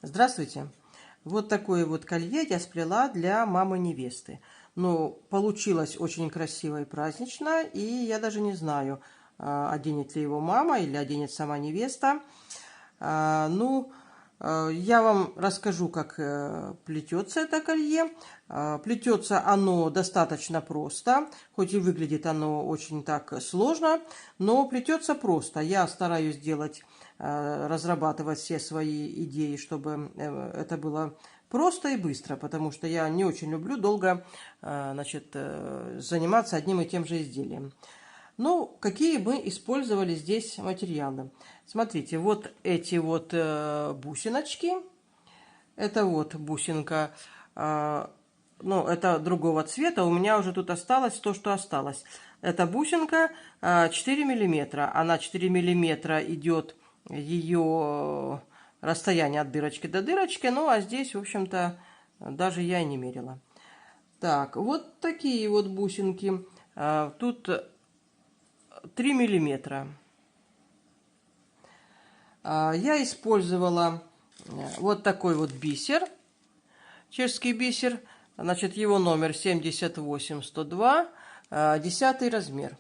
Здравствуйте! Вот такое вот колье я сплела для мамы невесты. Ну, получилось очень красиво и празднично, и я даже не знаю, оденет ли его мама или оденет сама невеста. Я вам расскажу, как плетется это колье. Плетется оно достаточно просто, хоть и выглядит оно очень так сложно, но плетется просто. Я стараюсь разрабатывать все свои идеи, чтобы это было просто и быстро, потому что я не очень люблю долго заниматься одним и тем же изделием. Ну, какие мы использовали здесь материалы? Смотрите, вот эти вот бусиночки. Это вот бусинка, ну, это другого цвета. У меня уже тут осталось то, что осталось. Это бусинка 4 миллиметра. Она 4 миллиметра идет ее расстояние от дырочки до дырочки. Ну, а здесь, в общем-то, даже я и не мерила. Так, вот такие вот бусинки. Тут 3 миллиметра. Я использовала вот такой вот бисер, чешский бисер, значит, его номер 78102, 10 размер.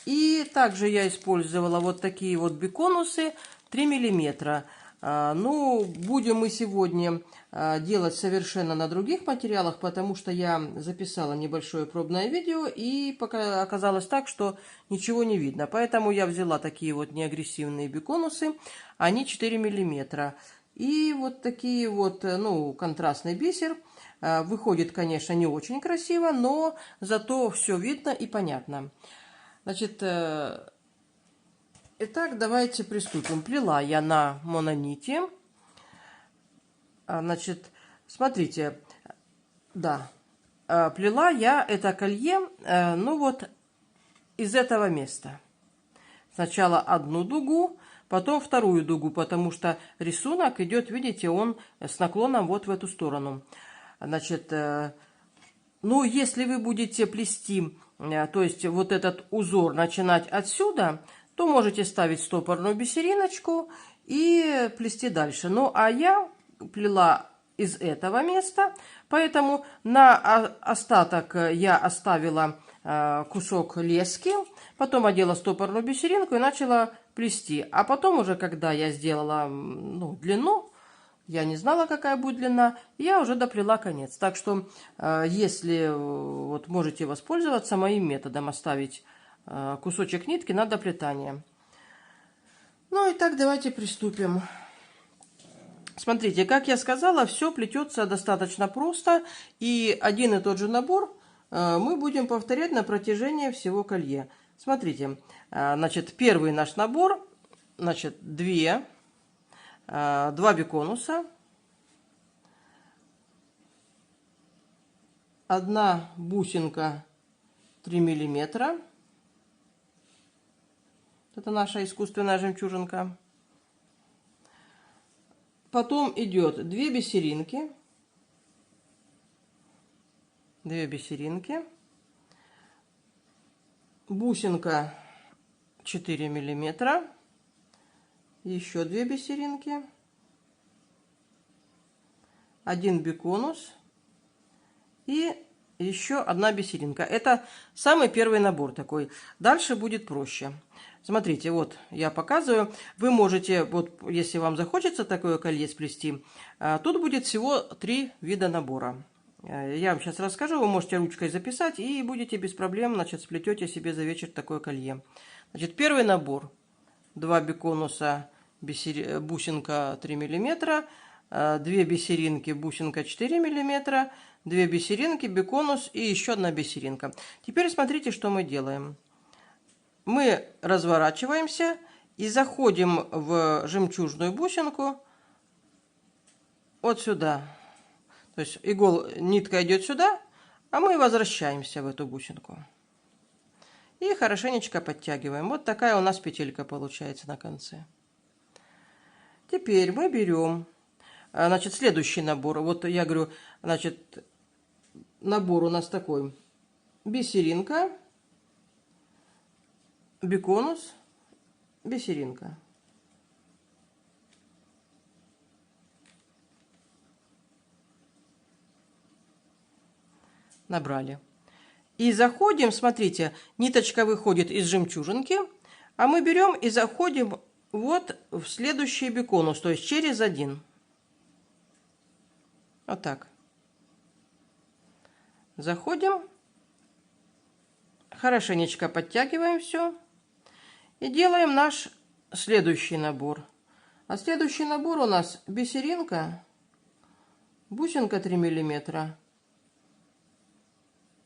И также я использовала вот такие вот биконусы 3 миллиметра. Ну, будем мы сегодня делать совершенно на других материалах, потому что я записала небольшое пробное видео, и пока оказалось так, что ничего не видно. Поэтому я взяла такие вот неагрессивные биконусы, они 4 миллиметра. И вот такие вот, ну, контрастный бисер. Выходит, конечно, не очень красиво, но зато все видно и понятно. Значит, итак, давайте приступим. Плела я на мононите. Значит, смотрите, да, плела я это колье, ну вот, из этого места. Сначала одну дугу, потом вторую дугу, потому что рисунок идет, видите, он с наклоном вот в эту сторону. Значит, ну, если вы будете плести, то есть вот этот узор начинать отсюда, то можете ставить стопорную бисериночку и плести дальше. Ну, а я плела из этого места, поэтому на остаток я оставила кусок лески, потом одела стопорную бисеринку и начала плести. А потом уже, когда я сделала, ну, длину, я не знала, какая будет длина, я уже доплела конец. Так что, если вот можете воспользоваться моим методом, оставить кусочек нитки на доплетание. Ну и так давайте приступим. Смотрите, как я сказала, все плетется достаточно просто, и один и тот же набор мы будем повторять на протяжении всего колье. Смотрите, значит, первый наш набор, значит, два биконуса, одна бусинка 3 миллиметра. Это наша искусственная жемчужинка. Потом идет две бисеринки. Две бисеринки. Бусинка 4 миллиметра. Еще две бисеринки. Один биконус. И еще одна бисеринка. Это самый первый набор такой. Дальше будет проще. Смотрите, вот я показываю. Вы можете, вот если вам захочется такое колье сплести, тут будет всего 3 вида набора. Я вам сейчас расскажу, вы можете ручкой записать и будете без проблем, значит, сплетете себе за вечер такое колье. Значит, первый набор. 2 биконуса, бусинка 3 миллиметра, 2 бисеринки, бусинка 4 миллиметра, 2 бисеринки, биконус и еще одна бисеринка. Теперь смотрите, что мы делаем. Мы разворачиваемся и заходим в жемчужную бусинку вот сюда. То есть нитка идет сюда, а мы возвращаемся в эту бусинку. И хорошенечко подтягиваем. Вот такая у нас петелька получается на конце. Теперь мы берем, значит, следующий набор. Вот я говорю, значит, набор у нас такой. Бисеринка, биконус, бисеринка. набрали. И заходим, смотрите, ниточка выходит из жемчужинки, а мы берем и заходим вот в следующий биконус, то есть через один. Вот так. Заходим, хорошенечко подтягиваем все и делаем наш следующий набор. А следующий набор у нас бисеринка, бусинка 3 миллиметра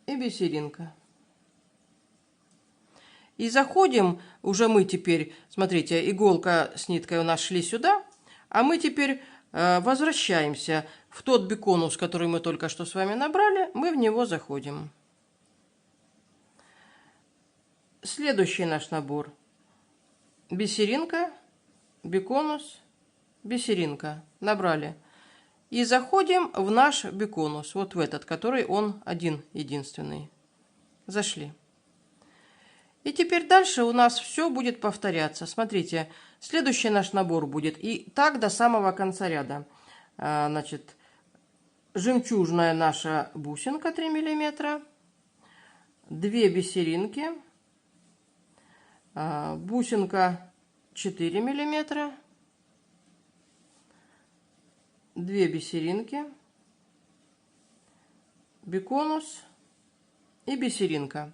и бисеринка. И заходим, уже мы теперь, смотрите, иголка с ниткой у нас шли сюда, а мы теперь возвращаемся в тот биконус, который мы только что с вами набрали, мы в него заходим. Следующий наш набор. Бисеринка, биконус, бисеринка. Набрали. И заходим в наш биконус, вот в этот, который он один-единственный. Зашли. И теперь дальше у нас все будет повторяться. Смотрите, следующий наш набор будет. И так до самого конца ряда. Значит, жемчужная наша бусинка 3 миллиметра, 2 бисеринки, бусинка 4 миллиметра, 2 бисеринки, биконус и бисеринка.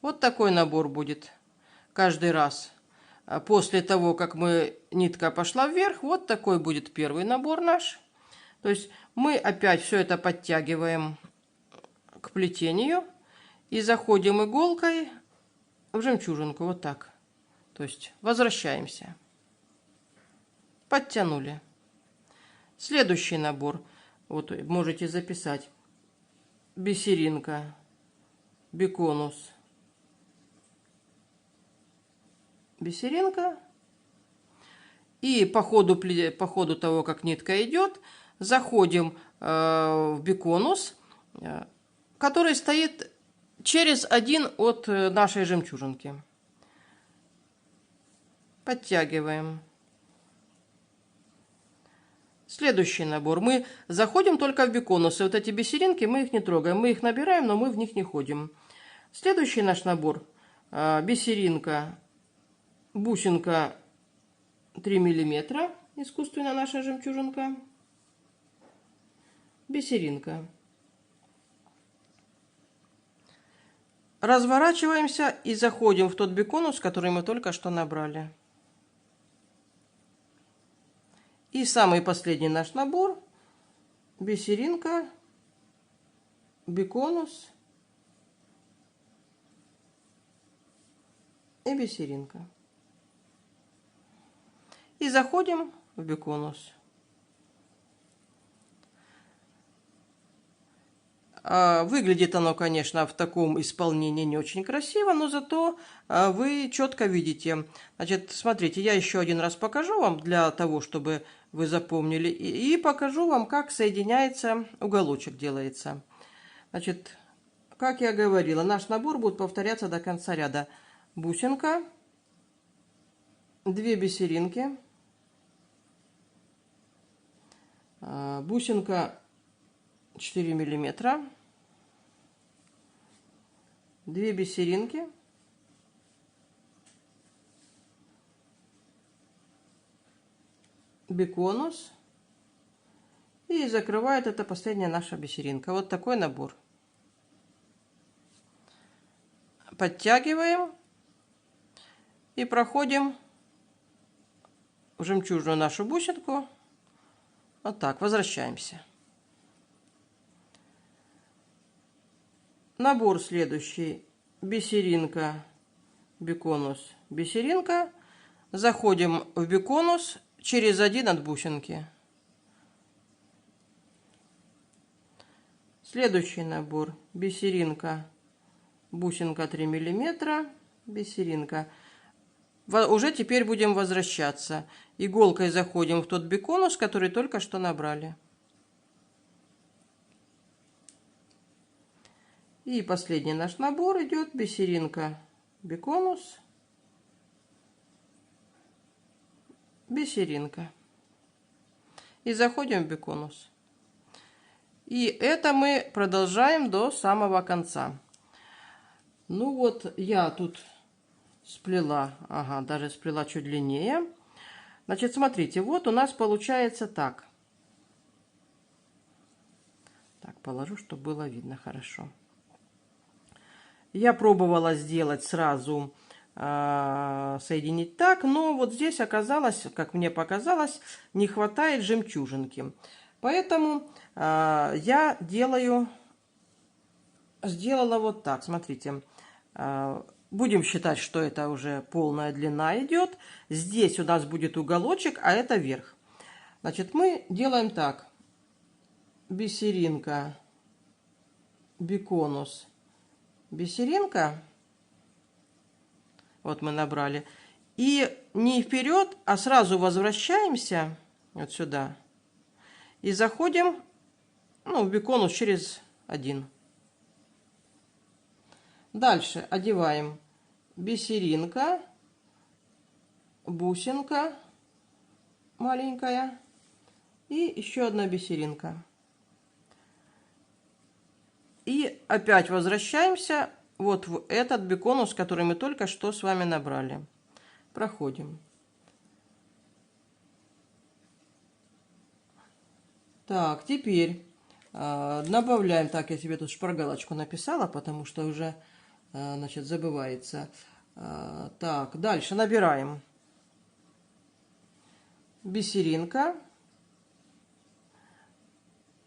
Вот такой набор будет каждый раз. После того, как нитка пошла вверх, вот такой будет первый набор наш. То есть мы опять все это подтягиваем к плетению и заходим иголкой в жемчужинку, вот так. То есть возвращаемся. Подтянули. Следующий набор. Вот можете записать. Бисеринка, биконус, бисеринка. И по ходу того, как нитка идет, заходим в биконус, который стоит через один от нашей жемчужинки. Подтягиваем. Следующий набор. Мы заходим только в биконусы. Вот эти бисеринки, мы их не трогаем. Мы их набираем, но мы в них не ходим. Следующий наш набор. Бисеринка, бусинка 3 миллиметра. Искусственно наша жемчужинка. Бисеринка. Разворачиваемся и заходим в тот биконус, который мы только что набрали. И самый последний наш набор. Бисеринка, биконус и бисеринка. И заходим в биконус. Выглядит оно, конечно, в таком исполнении не очень красиво, но зато вы четко видите. Значит, смотрите, я еще один раз покажу вам для того, чтобы вы запомнили. И покажу вам, как соединяется уголочек, делается. Значит, как я говорила, наш набор будет повторяться до конца ряда. Бусинка, 2 бисеринки, бусинка 4 миллиметра, 2 бисеринки, биконус и закрывает это последняя наша бисеринка. Вот такой набор. Подтягиваем и проходим в жемчужную нашу бусинку. Вот так, возвращаемся. Набор следующий. Бисеринка, биконус, бисеринка. Заходим в биконус через один от бусинки. Следующий набор. Бисеринка, бусинка 3 миллиметра, бисеринка. Уже теперь будем возвращаться. Иголкой заходим в тот биконус, который только что набрали. И последний наш набор идет бисеринка, биконус, бисеринка. И заходим в биконус. И это мы продолжаем до самого конца. Ну вот, я тут сплела, ага, даже сплела чуть длиннее. Значит, смотрите, вот у нас получается так. Так, положу, чтобы было видно хорошо. Я пробовала сделать сразу, соединить так, но вот здесь оказалось, как мне показалось, не хватает жемчужинки. Поэтому я сделала вот так, смотрите. Будем считать, что это уже полная длина идет. Здесь у нас будет уголочек, а это верх. Значит, мы делаем так. Бисеринка, биконус, бисеринка. Вот мы набрали. И не вперед, а сразу возвращаемся вот сюда. И заходим, ну, в биконус через один. Дальше одеваем бисеринка, бусинка маленькая и еще одна бисеринка. И опять возвращаемся вот в этот биконус, который мы только что с вами набрали. Проходим. Так, теперь добавляем, так, я себе тут шпаргалочку написала, потому что уже, значит, забывается. Так, дальше набираем бисеринка,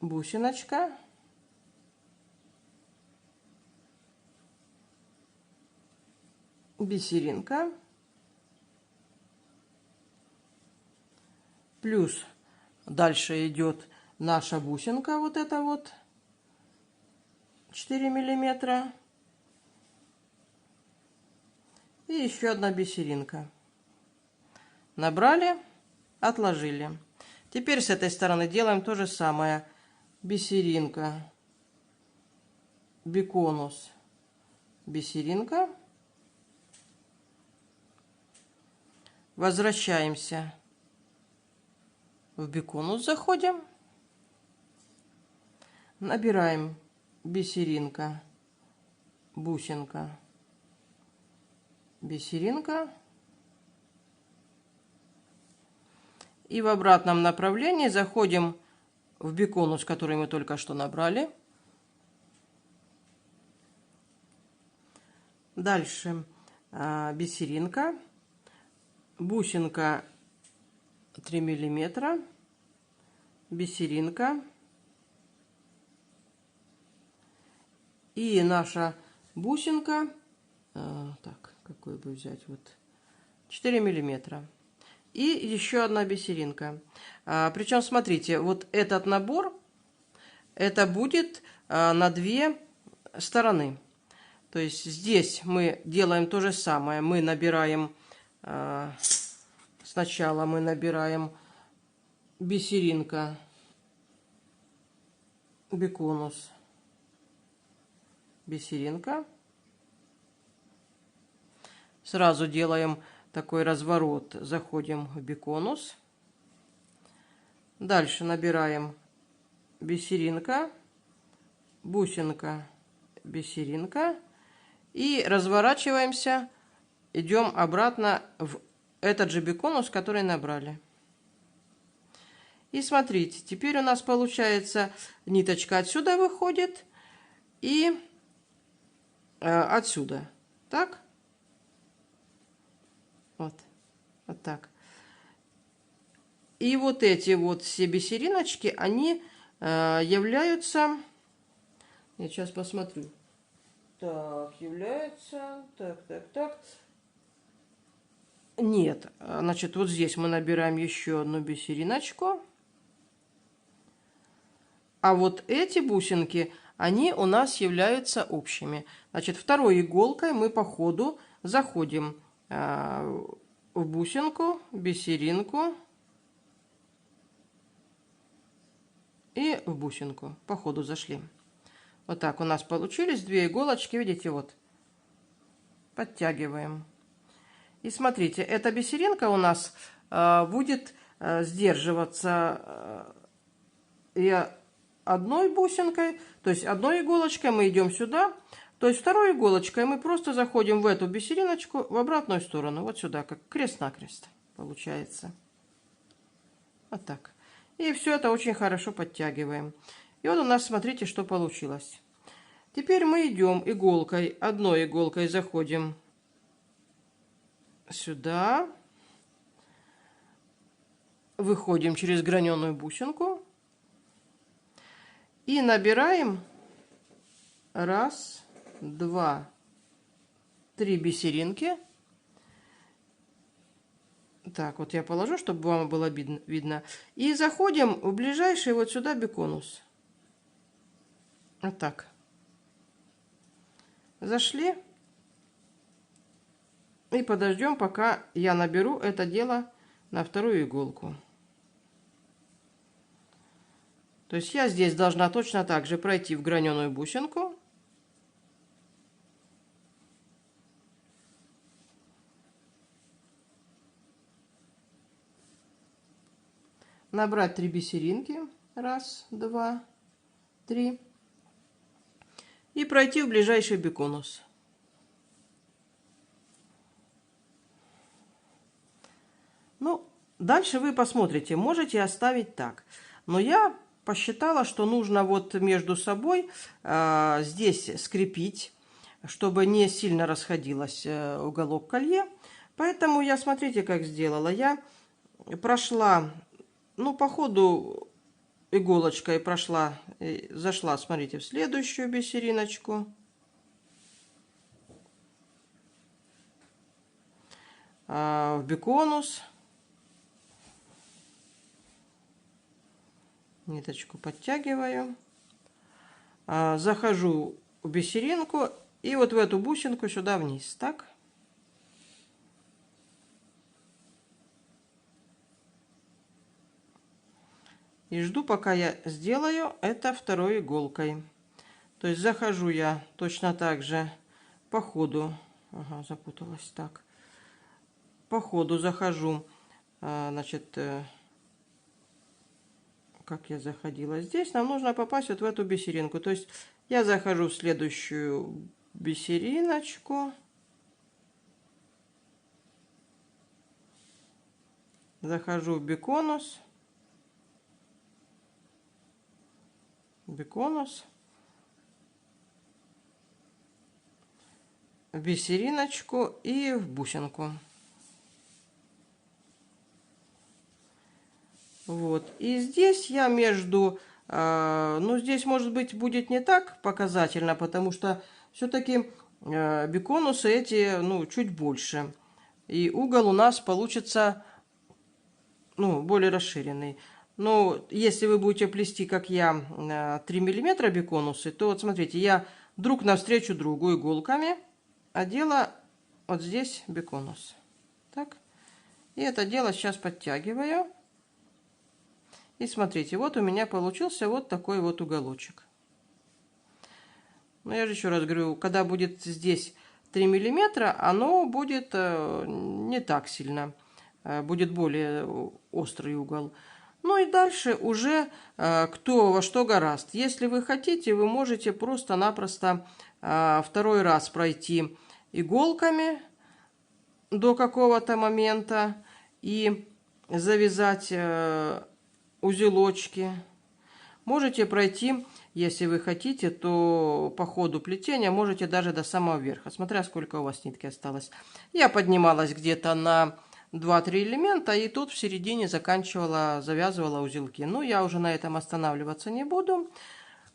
бусиночка, бисеринка, плюс дальше идет наша бусинка, вот эта вот 4 миллиметра, и еще одна бисеринка. Набрали, отложили. Теперь с этой стороны делаем то же самое. Бисеринка, биконус, бисеринка. Возвращаемся в биконус, заходим, набираем бисеринка, бусинка, бисеринка. И в обратном направлении заходим в биконус, который мы только что набрали. Дальше бисеринка, бусинка 3 миллиметра, бисеринка. И наша бусинка, так, какой бы взять, вот 4 миллиметра. И еще одна бисеринка. Причем, смотрите, вот этот набор, это будет на 2 стороны. То есть здесь мы делаем то же самое. Мы набираем, сначала мы набираем бисеринка, биконус, бисеринка. Сразу делаем такой разворот, заходим в биконус. Дальше набираем бисеринка, бусинка, бисеринка. И разворачиваемся, идем обратно в этот же биконус, который набрали. И смотрите, теперь у нас получается ниточка отсюда выходит и отсюда. Так? Вот так. И вот эти вот все бисериночки, они являются... Я сейчас посмотрю. Так, являются... Так. Нет, значит, вот здесь мы набираем еще одну бисериночку. А вот эти бусинки, они у нас являются общими. Значит, второй иголкой мы по ходу заходим в бусинку, бисеринку и в бусинку. По ходу зашли. Вот так у нас получились 2 иголочки, видите, вот. Подтягиваем. И смотрите, эта бисеринка у нас будет сдерживаться. Я одной бусинкой, то есть одной иголочкой мы идем сюда, то есть второй иголочкой мы просто заходим в эту бисериночку в обратную сторону, вот сюда, как крест-накрест получается. Вот так. И все это очень хорошо подтягиваем. И вот у нас, смотрите, что получилось. Теперь мы идем иголкой, одной иголкой заходим сюда, выходим через граненую бусинку и набираем 1, 2, 3 бисеринки. Так, вот я положу, чтобы вам было видно. И заходим в ближайший вот сюда биконус. Вот так. Зашли. И подождем, пока я наберу это дело на вторую иголку. То есть я здесь должна точно так же пройти в граненую бусинку. Набрать 3 бисеринки. 1, 2, 3. И пройти в ближайший биконус. Ну, дальше вы посмотрите, можете оставить так. Но я посчитала, что нужно вот между собой здесь скрепить, чтобы не сильно расходилось уголок колье. Поэтому я, смотрите, как сделала. Я прошла, ну, по ходу иголочкой прошла, зашла, смотрите, в следующую бисериночку. В биконус. Ниточку подтягиваю, захожу в бисеринку и вот в эту бусинку сюда вниз, так. И жду, пока я сделаю это второй иголкой. То есть захожу я точно так же по ходу, ага, запуталась, так, по ходу захожу, значит, как я заходила здесь, нам нужно попасть вот в эту бисеринку. То есть я захожу в следующую бисериночку, захожу в биконус, в бисериночку и в бусинку. Вот. И здесь я между... ну, здесь, может быть, будет не так показательно, потому что все-таки биконусы эти, ну, чуть больше. И угол у нас получится, ну, более расширенный. Но если вы будете плести, как я, 3 миллиметра биконусы, то вот смотрите, я друг навстречу другу иголками одела вот здесь биконус. Так. И это дело сейчас подтягиваю. И смотрите, вот у меня получился вот такой вот уголочек. Но я же еще раз говорю, когда будет здесь 3 миллиметра, оно будет не так сильно. Будет более острый угол. Ну и дальше уже кто во что горазд. Если вы хотите, вы можете просто-напросто второй раз пройти иголками до какого-то момента и завязать узелочки. Можете пройти, если вы хотите, то по ходу плетения можете даже до самого верха, смотря сколько у вас нитки осталось. Я поднималась где-то на 2-3 элемента и тут в середине заканчивала, завязывала узелки. Ну, я уже на этом останавливаться не буду.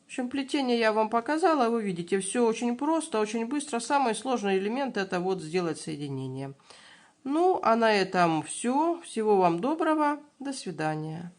В общем, плетение я вам показала, вы видите, все очень просто, очень быстро. Самый сложный элемент — это вот сделать соединение. Ну, а на этом все. Всего вам доброго. До свидания.